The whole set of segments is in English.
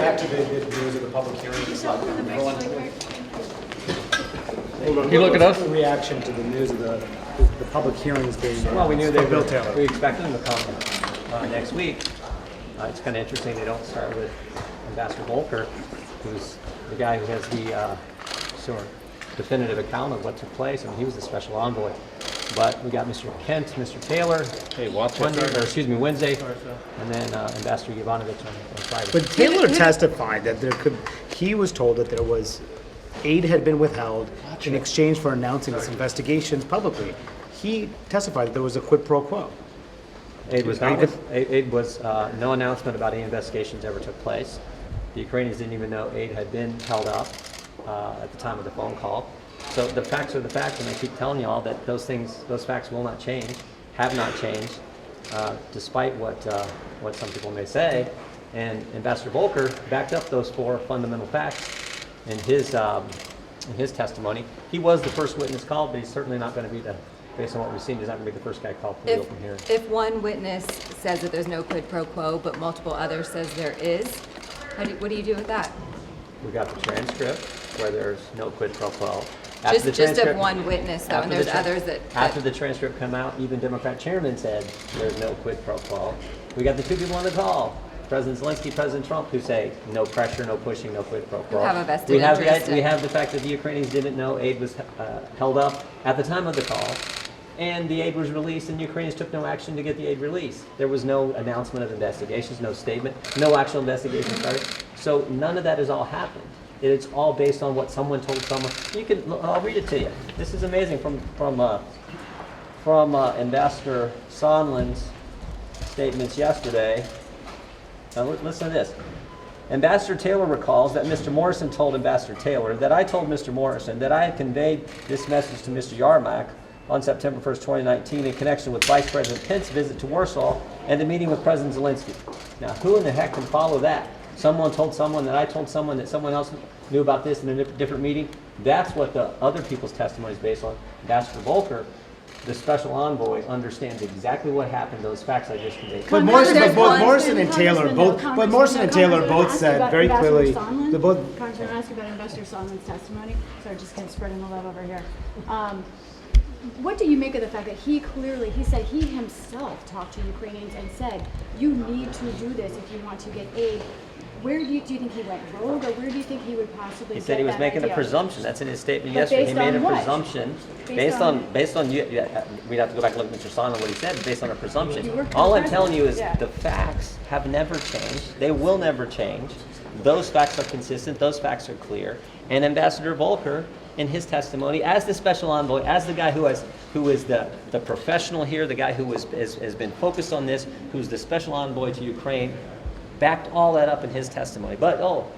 react to the news of the public hearings? Can you look at us? What's the reaction to the news of the public hearings being? Well, we knew they Bill were. Taylor. We expected them to come next week. It's kind of interesting they don't start with Ambassador Volker, who's the guy who has the sort of definitive account of what took place. I mean, he was the special envoy. But we got Mr. Kent, Mr. Taylor, Wednesday, and then Ambassador Yovanovitch on Friday. But Taylor testified that he was told that there was aid had been withheld in exchange for announcing this investigations publicly. He testified that there was a quid pro quo. Aid was no announcement about any investigations ever took place. The Ukrainians didn't even know aid had been held up at the time of the phone call. So the facts are the facts, and I keep telling you all that those facts will not change, have not changed, despite what some people may say. And Ambassador Volker backed up those 4 fundamental facts in his testimony. He was the first witness called, but he's certainly not going to be based on what we've seen, he's not going to be the first guy called for the open hearing. If one witness says that there's no quid pro quo, but multiple others says there is, what do you do with that? We got the transcript where there's no quid pro quo. Just of one witness, though, and there's others that... After the transcript come out, even Democrat chairman said there's no quid pro quo. We got the 2 people on the call, President Zelensky, President Trump, who say no pressure, no pushing, no quid pro quo. Who have a vested interest. We have the fact that the Ukrainians didn't know aid was held up at the time of the call, and the aid was released, and the Ukrainians took no action to get the aid released. There was no announcement of investigations, no statement, no actual investigation started. So none of that has all happened. It's all based on what someone told someone. I'll read it to you. This is amazing from Ambassador Sondland's statements yesterday. Now listen to this. Ambassador Taylor recalls that Mr. Morrison told Ambassador Taylor that I told Mr. Morrison that I had conveyed this message to Mr. Yarmak on September 1st, 2019 in connection with Vice President Pence's visit to Warsaw and the meeting with President Zelensky. Now, who in the heck can follow that? Someone told someone that I told someone that someone else knew about this in a different meeting? That's what the other people's testimony is based on. Ambassador Volker, the special envoy, understands exactly what happened, those facts I just conveyed. But Morrison and Taylor both said very clearly. Congressman, I ask you about Ambassador Sondland's testimony. Sorry, just kind of spreading the love over here. What do you make of the fact that he said he himself talked to Ukrainians and said, you need to do this if you want to get aid? Where do you think he went rogue, or where do you think he would possibly? He said he was making a presumption. That's in his statement yesterday. He made a presumption based on we'd have to go back and look at Mr. Sondland what he said based on a presumption. All I'm telling you is the facts have never changed. They will never change. Those facts are consistent. Those facts are clear. And Ambassador Volker, in his testimony, as the special envoy, as the guy who is the professional here, the guy who has been focused on this, who's the special envoy to Ukraine, backed all that up in his testimony. But no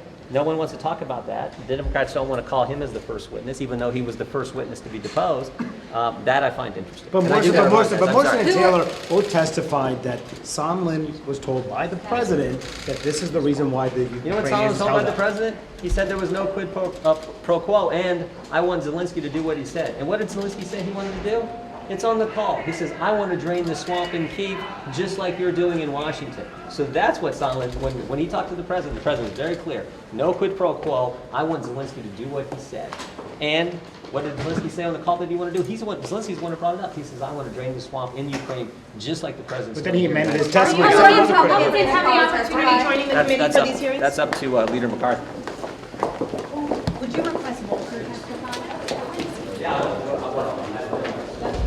one wants to talk about that. The Democrats don't want to call him as the first witness, even though he was the first witness to be deposed. That I find interesting. But Morrison and Taylor both testified that Sondland was told by the president that this is the reason why the Ukrainians You know what Sondland was told by the president? He said there was no quid pro quo, and I want Zelensky to do what he said. And what did Zelensky say he wanted to do? It's on the call. He says, I want to drain the swamp in Kyiv just like you're doing in Washington. So that's what Sondland, when he talked to the president was very clear. No quid pro quo. I want Zelensky to do what he said. And what did Zelensky say on the call that he wanted to do? Zelensky's the one who brought it up. He says, I want to drain the swamp in Ukraine just like the president. But then he amended his testimony. Are you joining the committee for these hearings? That's up to Leader McCarthy.